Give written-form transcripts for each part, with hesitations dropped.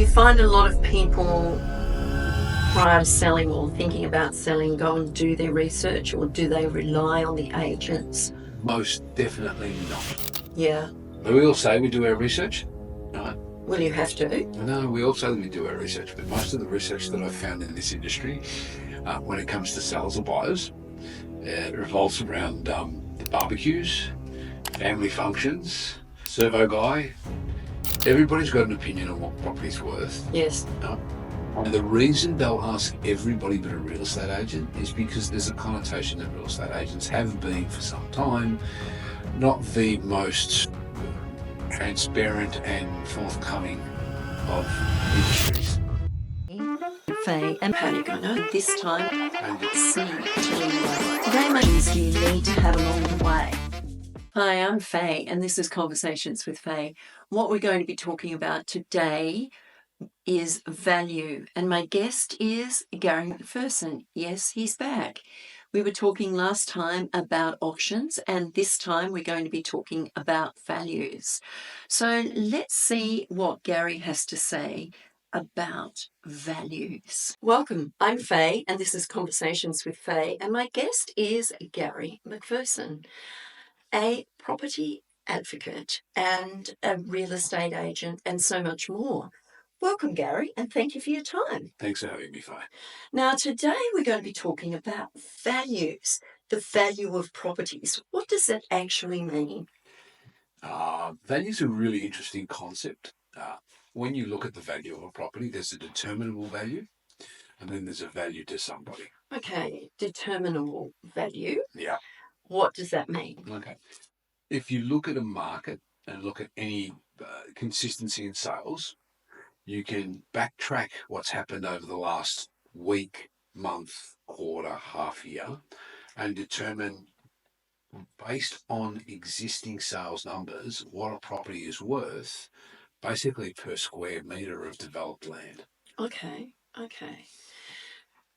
you find a lot of people prior to selling or thinking about selling go and do their research, or do they rely on the agents? Most definitely not. Yeah. But we all say we do our research. No. Well, you have to. No, we all say we do our research, but most of the research that I've found in this industry, when it comes to sellers or buyers, it revolves around the barbecues, family functions, servo guy. Everybody's got an opinion on what property's worth. Yes. And the reason they'll ask everybody but a real estate agent is because there's a connotation that real estate agents have been for some time not the most transparent and forthcoming of industries. Faye and Panic, I know this time, very much as you need to have along the way. Hi, I'm Faye, and this is Conversations with Faye. What we're going to be talking about today is value, and my guest is Garry McPherson. Yes, he's back. We were talking last time about auctions, and this time we're going to be talking about values. So let's see what Garry has to say about values. Welcome, I'm Faye, and this is Conversations with Faye, and my guest is Garry McPherson, a property advocate and a real estate agent, and so much more. Welcome, Garry, and thank you for your time. Thanks for having me, Faye. Now, today we're going to be talking about values, the value of properties. What does that actually mean? Value is a really interesting concept. When you look at the value of a property, there's a determinable value, and then there's a value to somebody. Okay, determinable value. Yeah. What does that mean? Okay. If you look at a market and look at any consistency in sales, you can backtrack what's happened over the last week, month, quarter, half year, and determine, based on existing sales numbers, what a property is worth, basically per square metre of developed land. Okay.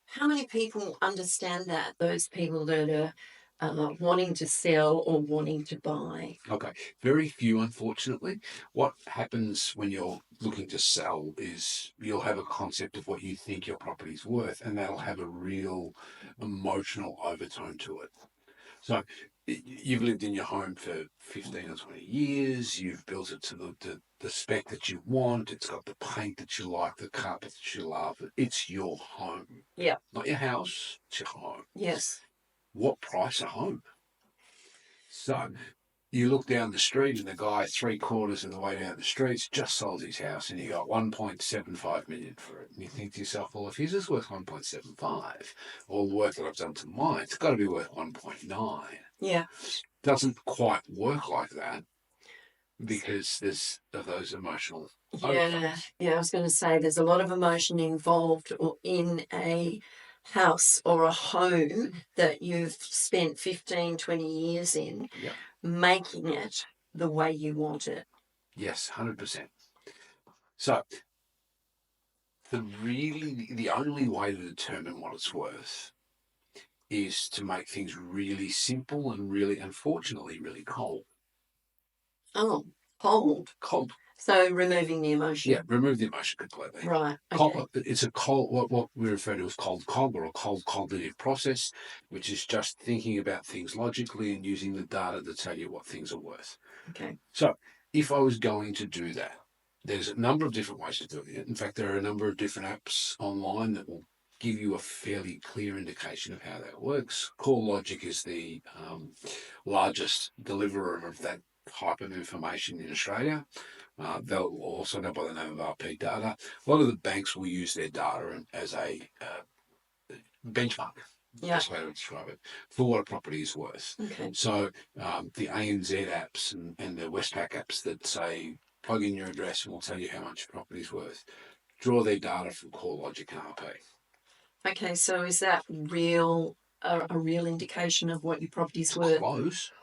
How many people understand that, those people that are wanting to sell or wanting to buy? Okay, very few, unfortunately. What happens when you're looking to sell is you'll have a concept of what you think your property's worth, and that'll have a real emotional overtone to it. So you've lived in your home for 15 or 20 years, you've built it to the spec that you want, it's got the paint that you like, the carpet that you love. It's your home. Yeah. Not your house, it's your home. Yes. What price a home? So you look down the street and the guy 3/4 of the way down the street's just sold his house and he got 1.75 million for it. And you think to yourself, well, if his is worth 1.75, all the work that I've done to mine, it's got to be worth 1.9. Yeah. Doesn't quite work like that because there's those emotional. Yeah, I was going to say there's a lot of emotion involved in a house or a home that you've spent 15, 20 years in, Yep. making it the way you want it. Yes, 100%. So the only way to determine what it's worth is to make things really simple and really, unfortunately, really cold. Oh, cold. Cold. So removing the emotion. Yeah, remove the emotion completely. Right. Okay. Cold, it's a cold, what we refer to as cold cog, or a cold cognitive process, which is just thinking about things logically and using the data to tell you what things are worth. Okay. So if I was going to do that, there's a number of different ways to do it. In fact, there are a number of different apps online that will give you a fairly clear indication of how that works. CoreLogic is the largest deliverer of that type of information in Australia. They'll also know by the name of RP data. A lot of the banks will use their data as a benchmark. Yeah. That's the way to describe it, for what a property is worth. Okay. So the ANZ apps and the Westpac apps that say plug in your address and we'll tell you how much your property is worth, draw their data from CoreLogic and RP. Okay, so is that a real indication of what your property's worth? Close.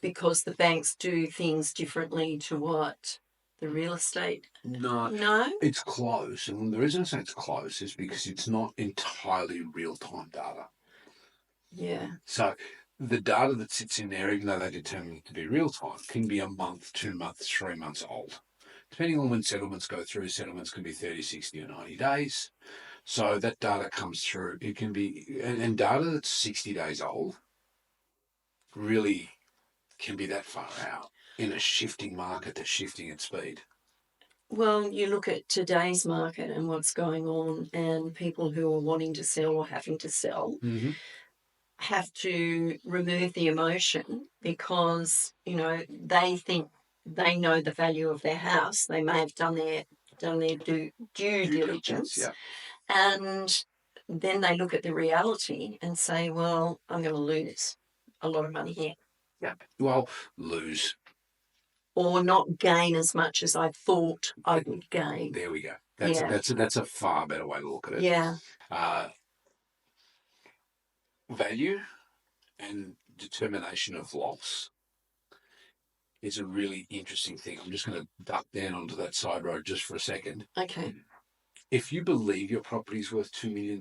Because the banks do things differently to what the real estate? No? It's close. And the reason I say it's close is because it's not entirely real-time data. Yeah. So the data that sits in there, even though they determine it to be real-time, can be a month, 2 months, 3 months old. depending on when settlements go through, settlements can be 30, 60 or 90 days. So that data comes through. It can be, and data that's 60 days old really can be that far out in a shifting market that's shifting at speed. Well, you look at today's market and what's going on, and people who are wanting to sell or having to sell have to remove the emotion because, they think they know the value of their house. They may have done their due diligence. Yeah. And then they look at the reality and say, well, I'm going to lose a lot of money here. Yeah. Well, lose. Or not gain as much as I thought I would gain. There we go. That's a far better way to look at it. Yeah. Value and determination of loss is a really interesting thing. I'm just going to duck down onto that side road just for a second. Okay. If you believe your property is worth $2 million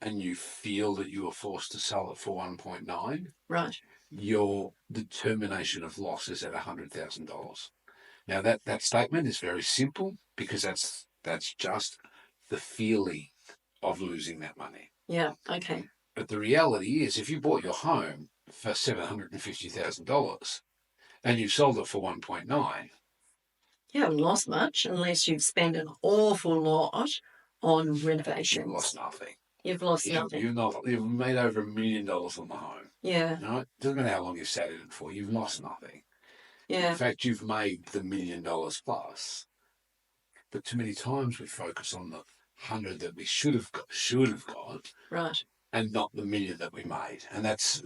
and you feel that you are forced to sell it for 1.9, right, your determination of loss is at $100,000. Now that statement is very simple because that's just the feeling of losing that money. Yeah. Okay. But the reality is, if you bought your home for $750,000 and you've sold it for 1.9, you haven't lost much unless you've spent an awful lot on renovations. You've lost nothing. You've lost nothing. You've made over $1 million on the home. Yeah. No, it doesn't matter how long you've sat in it for. You've lost nothing. Yeah. In fact, you've made the $1 million plus. But too many times we focus on the 100 that we should have got. Right. And not the $1 million that we made. And that's,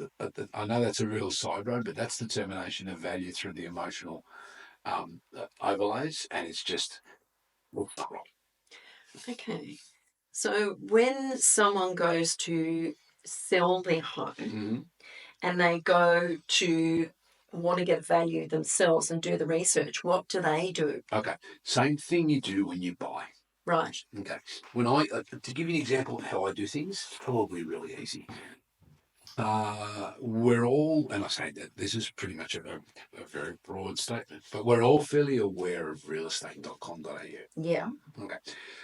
I know that's a real side road, but that's determination of value through the emotional overlays. And it's just, okay. So when someone goes to sell their home and they go to want to get value themselves and do the research, what do they do? Okay. Same thing you do when you buy. Right. Okay. When to give you an example of how I do things, probably really easy. We're all, and I say that this is pretty much a very broad statement, but we're all fairly aware of realestate.com.au. Yeah. Okay.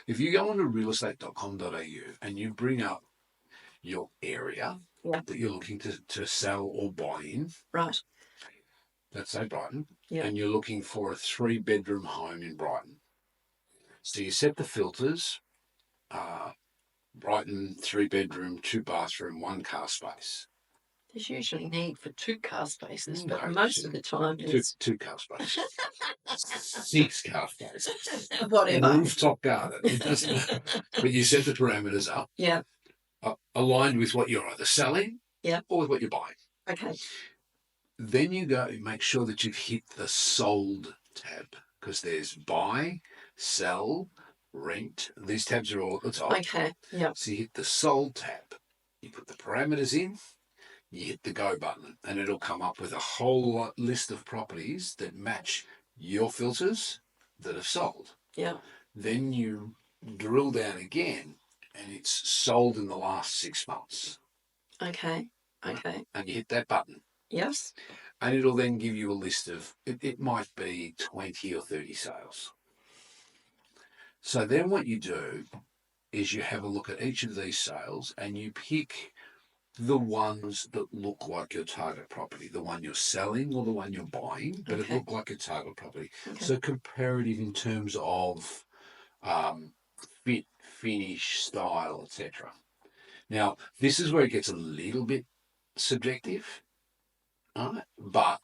If you go onto realestate.com.au and you bring up your area that you're looking to sell or buy in. Right. Let's say Brighton. Yeah. And you're looking for a 3-bedroom home in Brighton. So you set the filters, Brighton, 3-bedroom, 2-bathroom, 1-car space. There's usually need for 2 car spaces, but most of the time it's 2 car spaces. 6 car spaces. Whatever. Rooftop garden. It doesn't matter. But you set the parameters up. Yeah. Aligned with what you're either selling or with what you're buying. Okay. Then you go make sure that you've hit the sold tab because there's buy, sell, rent. These tabs are all at the top. Okay. Yeah. So you hit the sold tab. You put the parameters in. You hit the go button and it'll come up with a whole list of properties that match your filters that have sold. Yeah. Then you drill down again and it's sold in the last 6 months. Okay. Okay. And you hit that button. Yes. And it'll then give you a list of, it might be 20 or 30 sales. So then what you do is you have a look at each of these sales and you pick the ones that look like your target property, the one you're selling or the one you're buying, but it look like your target property. Okay. So comparative in terms of fit, finish, style, etc. Now, this is where it gets a little bit subjective, right? But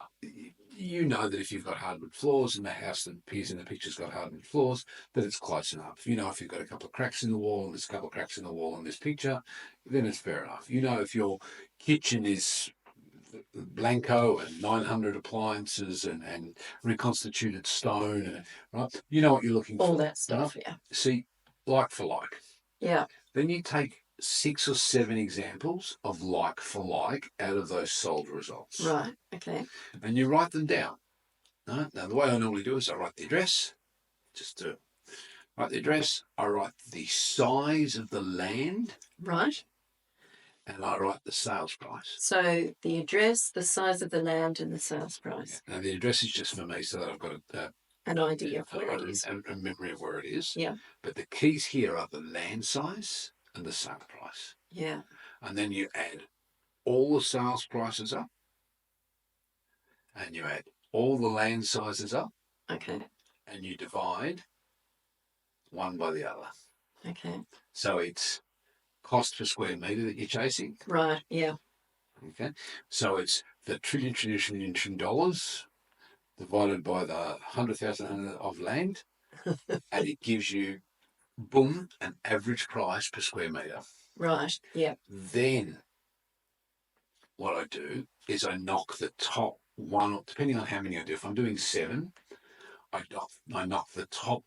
you know that if you've got hardwood floors and the house that appears in the picture's got hardwood floors, that it's close enough. You know if you've got a couple of cracks in the wall and there's a couple of cracks in the wall in this picture, then it's fair enough. You know if your kitchen is blanco and 900 appliances and reconstituted stone, right? You know what you're looking for. All that stuff, right? Yeah. See, like for like. Yeah. Then you take 6 or 7 examples of like for like out of those sold results. Right, okay. And you write them down. Right? Now, the way I normally do is I write the address, write the address, I write the size of the land. Right. And I write the sales price. So the address, the size of the land and the sales price. Yeah. Now, the address is just for me so that I've got an idea of where it is. And a memory of where it is. Yeah. But the keys here are the land size and the sale price. Yeah. And then you add all the sales prices up, and you add all the land sizes up. Okay. And you divide one by the other. Okay. So it's cost per square metre that you're chasing. Right, yeah. Okay. So it's the trillion dollars divided by the 100,000 of land, and it gives you, boom, an average price per square metre. Right, yeah. Then what I do is I knock the top one, depending on how many I do. If I'm doing 7, I knock the top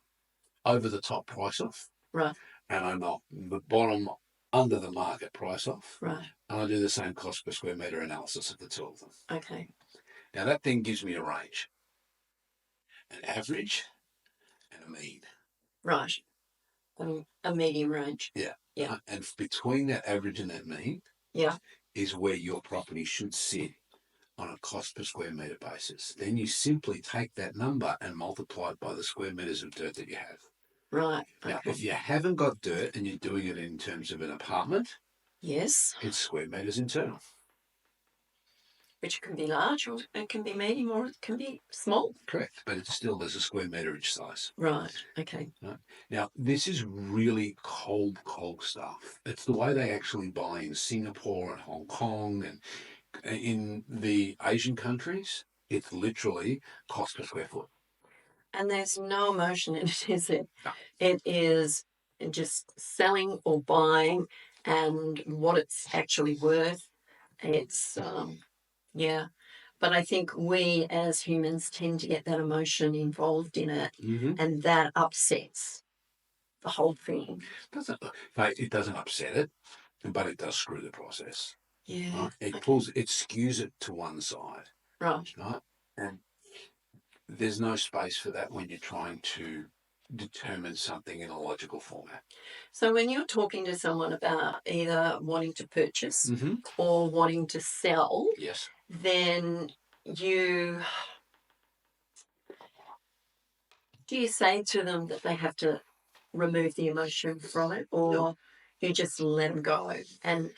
over the top price off. Right. And I knock the bottom under the market price off. Right. And I do the same cost per square metre analysis of the two of them. Okay. Now that then gives me a range, an average and a mean. Right. A medium range. Yeah. Yeah. And between that average and that mean, yeah, is where your property should sit on a cost per square metre basis. Then you simply take that number and multiply it by the square metres of dirt that you have. Right. Now, okay. if you haven't got dirt and you're doing it in terms of an apartment, yes, it's square metres internal. Which can be large, or it can be medium, or it can be small. Correct, but it's still, there's a square meterage size. Right, okay. Right? Now, this is really cold stuff. It's the way they actually buy in Singapore and Hong Kong, and in the Asian countries, it's literally cost per square foot. And there's no emotion in it, is it? No. It is just selling or buying and what it's actually worth. It's, yeah. But I think we as humans tend to get that emotion involved in it, and that upsets the whole thing. It doesn't upset it, but it does screw the process. Yeah. Right? It skews it to one side. Right. Right? And there's no space for that when you're trying to determine something in a logical format. So when you're talking to someone about either wanting to purchase or wanting to sell, yes, then do you say to them that they have to remove the emotion from it, or you just let them go? And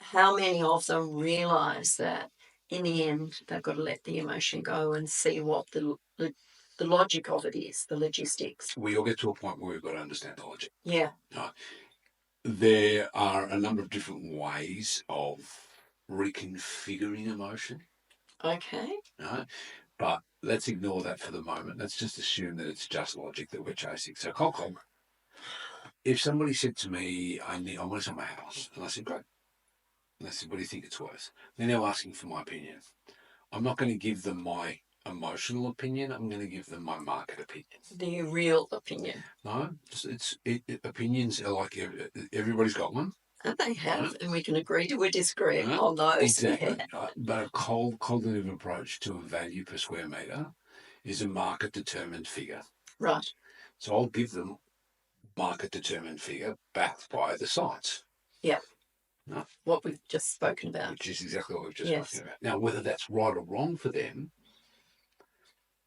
how many of them realise that in the end they've got to let the emotion go and see what the logic of it is, the logistics? We all get to a point where we've got to understand the logic. Yeah. Right. There are a number of different ways of reconfiguring emotion. Okay. Right? But let's ignore that for the moment. Let's just assume that it's just logic that we're chasing. So cold. If somebody said to me, I want to sell my house, and I said, great. And they said, what do you think it's worth? They're now asking for my opinion. I'm not going to give them my emotional opinion. I'm going to give them my market opinion. The real opinion. No, opinions are like everybody's got one. And they have, and we can agree to disagree on those. Exactly. Yeah. But a cold cognitive approach to a value per square metre is a market-determined figure. Right. So I'll give them market-determined figure backed by the science. Yeah. No? What we've just spoken about. Which is exactly what we've just spoken about. Now, whether that's right or wrong for them,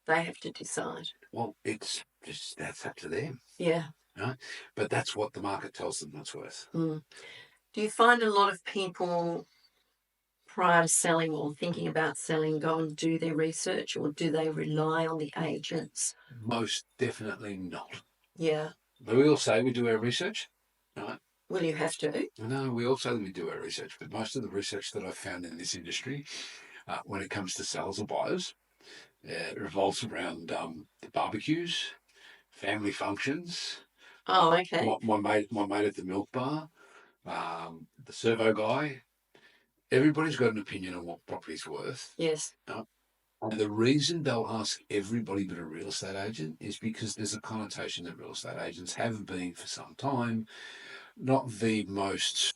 they have to decide. Well, that's up to them. Yeah. Right? But that's what the market tells them it's worth. Mm. Do you find a lot of people prior to selling or thinking about selling go and do their research, or do they rely on the agents? Most definitely not. Yeah. But we all say we do our research, right? Well, you have to. No, we all say we do our research, but most of the research that I've found in this industry, when it comes to sellers or buyers, it revolves around the barbecues, family functions. Oh, okay. My mate at the milk bar, the servo guy. Everybody's got an opinion on what property's worth. Yes. And the reason they'll ask everybody but a real estate agent is because there's a connotation that real estate agents have been for some time not the most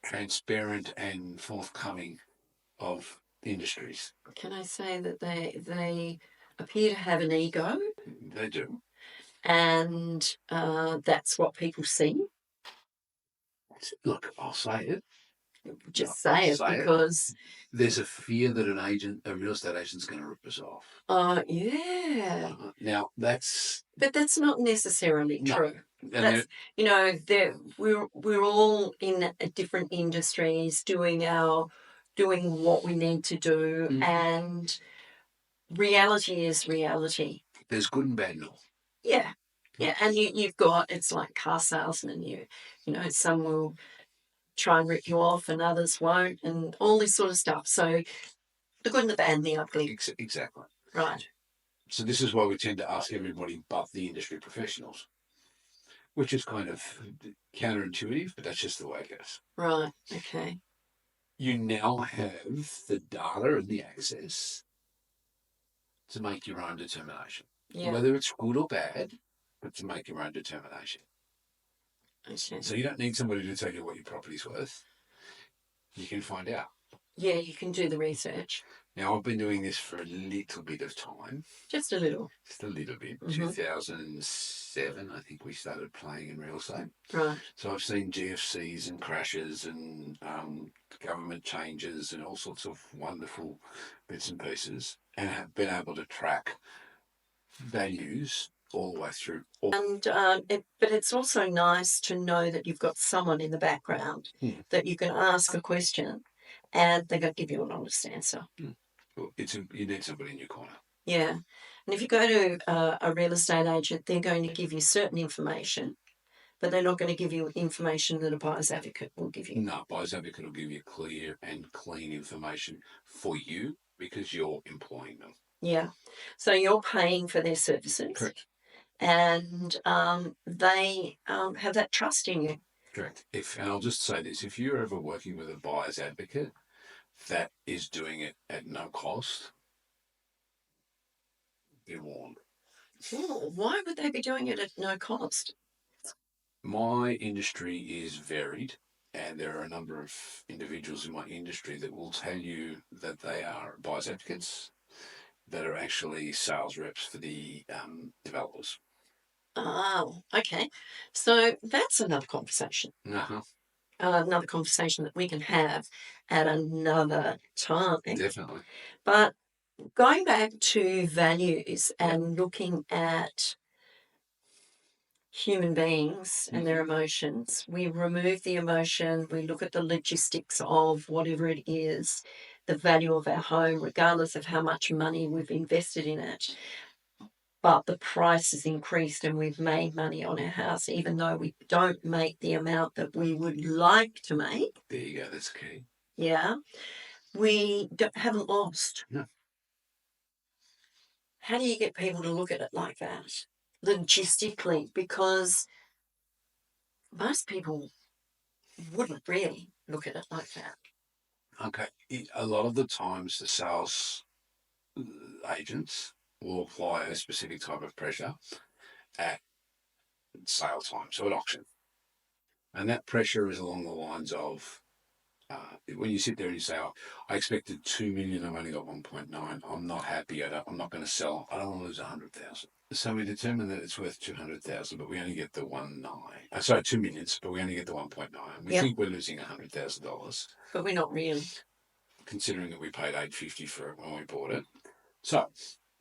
transparent and forthcoming of industries. Can I say that they appear to have an ego? They do. And that's what people see. Look, I'll say it. just say it because there's a fear that a real estate agent's going to rip us off. Yeah. Now but that's not necessarily true. That's, we're all in a different industries doing what we need to do, and reality is reality. There's good and bad north. Yeah. Yeah, and you've got, it's like car salesmen. Some will try and rip you off, and others won't, and all this sort of stuff. So the good and the bad and the ugly. Exactly. Right. So this is why we tend to ask everybody but the industry professionals, which is kind of counterintuitive, but that's just the way it goes. Right. Okay. You now have the data and the access to make your own determination. Yeah. Whether it's good or bad, but to make your own determination. Okay. So you don't need somebody to tell you what your property's worth. You can find out. Yeah, you can do the research. Now, I've been doing this for a little bit of time. Just a little. Just a little bit. 2007, I think we started playing in real estate. Right. So I've seen GFCs and crashes and government changes and all sorts of wonderful bits and pieces, and have been able to track values all the way through. But it's also nice to know that you've got someone in the background that you can ask a question and they're going to give you an honest answer. Well, you need somebody in your corner. Yeah. And if you go to a real estate agent, they're going to give you certain information, but they're not going to give you information that a buyer's advocate will give you. No, buyer's advocate will give you clear and clean information for you because you're employing them. Yeah. So you're paying for their services. Correct. And they have that trust in you. Correct. And I'll just say this, if you're ever working with a buyer's advocate that is doing it at no cost, be warned. Well, why would they be doing it at no cost? My industry is varied, and there are a number of individuals in my industry that will tell you that they are buyer's advocates that are actually sales reps for the developers. Oh, okay. So that's another conversation. Another conversation that we can have at another time. Definitely. But going back to values and looking at human beings and their emotions, we remove the emotion, we look at the logistics of whatever it is, the value of our home, regardless of how much money we've invested in it. But the price has increased and we've made money on our house, even though we don't make the amount that we would like to make. There you go, that's key. Yeah. We haven't lost. No. How do you get people to look at it like that, logistically? Because most people wouldn't really look at it like that. Okay. A lot of the times the sales agents will apply a specific type of pressure at sale time, so at auction. And that pressure is along the lines of when you sit there and you say, I expected 2 million, I've only got 1.9, I'm not happy, I'm not going to sell, I don't want to lose 100,000. So we determine that it's worth 200,000, but we only get the 1.9. Sorry, 2 million, but we only get the 1.9. We think we're losing $100,000. But we're not really. Considering that we paid $850 for it when we bought it. So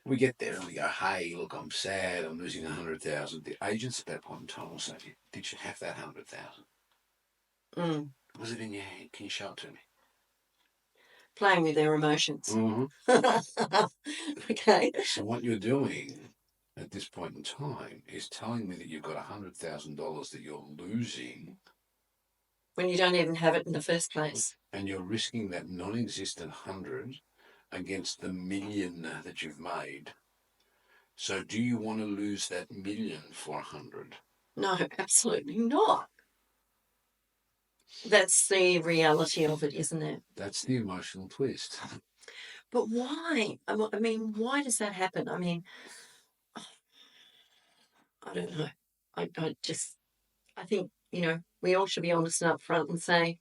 we get there and we go, hey, look, I'm sad, I'm losing 100,000. The agents at that point in time will say, did you have that 100,000? Was it in your hand? Can you show it to me? Playing with their emotions. Okay. So what you're doing at this point in time is telling me that you've got $100,000 that you're losing. When you don't even have it in the first place. And you're risking that non-existent 100 against the million that you've made. So do you want to lose that million for 100? No, absolutely not. That's the reality of it, isn't it? That's the emotional twist. But why? I mean, why does that happen? I mean, I don't know. I think, we all should be honest and upfront and say,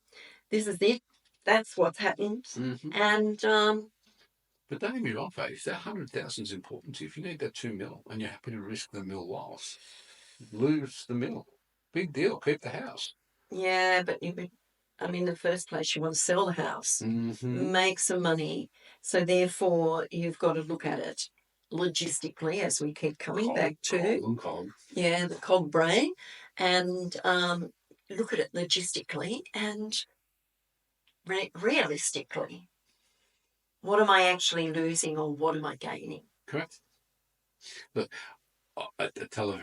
this is it. That's what's happened. And but don't get me wrong, Faye. If that 100,000 is important to you, if you need that 2 mil and you're happy to risk the mil loss, lose the mil. Big deal. Keep the house. Yeah, but I mean, in the first place, you want to sell the house, Mm-hmm. make some money. So therefore, you've got to look at it logistically, as we keep coming back to. Cog. Yeah, the cog brain, and look at it logistically and realistically. What am I actually losing, or what am I gaining? Correct. Look, I tell an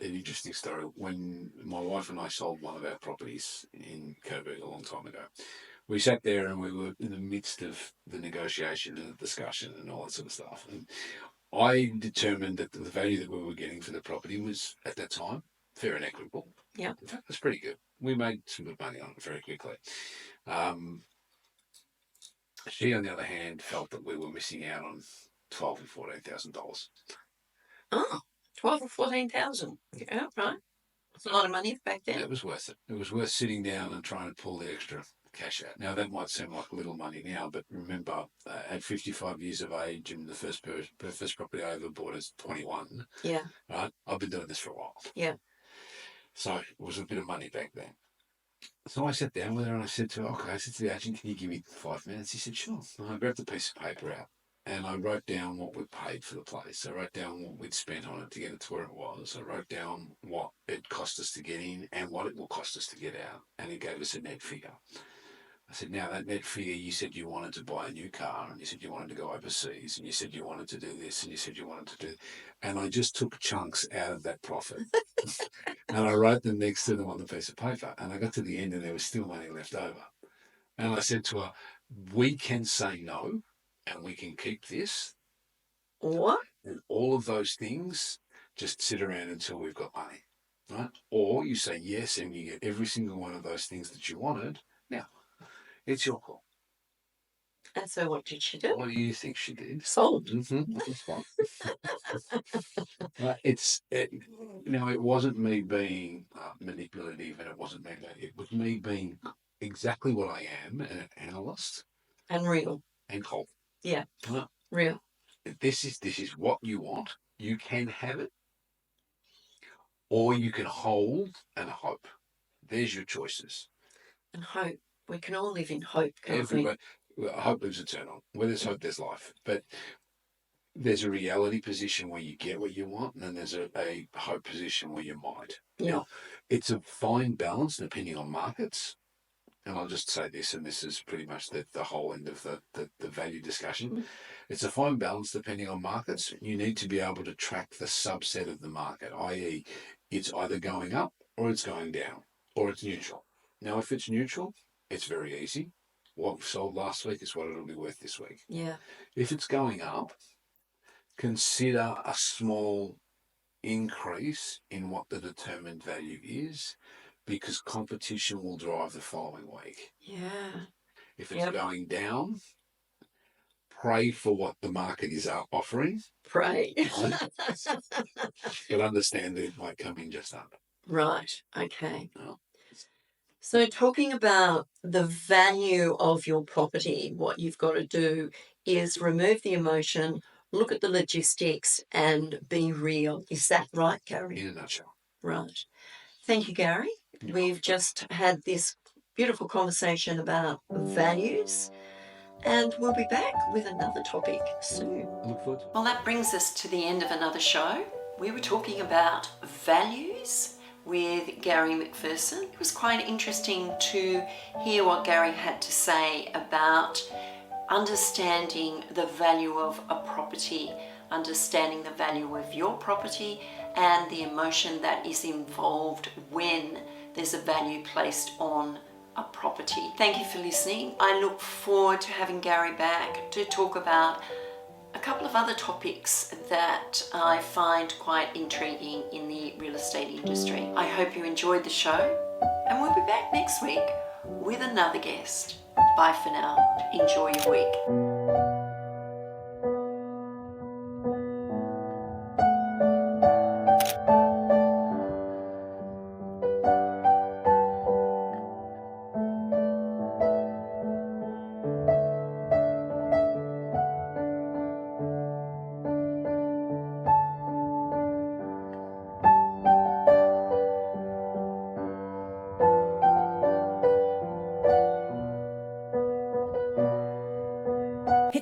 interesting story. When my wife and I sold one of our properties in Coburg a long time ago, we sat there and we were in the midst of the negotiation and the discussion and all that sort of stuff. And I determined that the value that we were getting for the property was, at that time, fair and equitable. Yeah. In fact, it was pretty good. We made some good money on it very quickly. She, on the other hand, felt that we were missing out on $12,000 and $14,000. Oh, 12 or 14,000. Yeah, right. It's a lot of money back then. It was worth it. It was worth sitting down and trying to pull the extra cash out. Now, that might seem like little money now, but remember, at 55 years of age, and the first property I ever bought is 21. Yeah. Right? I've been doing this for a while. Yeah. So it was a bit of money back then. So I sat down with her and I said to her, okay, I said to the agent, can you give me 5 minutes? He said, sure. And I grabbed a piece of paper out and I wrote down what we paid for the place. I wrote down what we'd spent on it to get it to where it was. I wrote down what it cost us to get in and what it will cost us to get out. And he gave us a net figure. I said, now that net figure, you said you wanted to buy a new car and you said you wanted to go overseas and you said you wanted to do this and you said you wanted to do, and I just took chunks out of that profit and I wrote them next to them on the piece of paper. And I got to the end and there was still money left over. And I said to her, we can say no and we can keep this. Or? And all of those things just sit around until we've got money, right? Or you say yes and you get every single one of those things that you wanted. Now, it's your call. And so what did she do? What do you think she did? Sold. Mm-hmm. It wasn't me being manipulative, and it wasn't me. It was me being exactly what I am, an analyst. And real. And cold. Yeah. Right? Real. This is what you want. You can have it, or you can hold and hope. There's your choices. And hope. We can all live in hope, can't Everybody, hope lives eternal. Where there's hope, there's life. But there's a reality position where you get what you want, and then there's a hope position where you might. Yeah. Now, it's a fine balance depending on markets. And I'll just say this, and this is pretty much the whole end of the value discussion. Mm-hmm. It's a fine balance depending on markets. You need to be able to track the subset of the market, i.e. it's either going up or it's going down or it's neutral. Now, if it's neutral, it's very easy. What we sold last week is what it'll be worth this week. Yeah. If it's going up, consider a small increase in what the determined value is, because competition will drive the following week. Yeah. If it's going down, pray for what the market is offering. Pray. But understand that it might come in just under. Right. Okay. Oh. So talking about the value of your property, what you've got to do is remove the emotion, look at the logistics and be real. Is that right, Garry? In a nutshell. Right. Thank you, Garry. We've just had this beautiful conversation about values, and we'll be back with another topic soon. Look forward to it. Well, that brings us to the end of another show. We were talking about values with Garry McPherson. It was quite interesting to hear what Garry had to say about understanding the value of a property, understanding the value of your property, and the emotion that is involved when there's a value placed on a property. Thank you for listening. I look forward to having Garry back to talk about a couple of other topics that I find quite intriguing in the real estate industry. I hope you enjoyed the show, and we'll be back next week with another guest. Bye for now. Enjoy your week.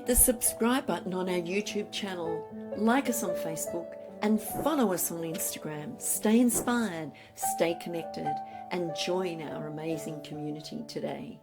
Hit the subscribe button on our YouTube channel, like us on Facebook, and follow us on Instagram. Stay inspired, stay connected, and join our amazing community today.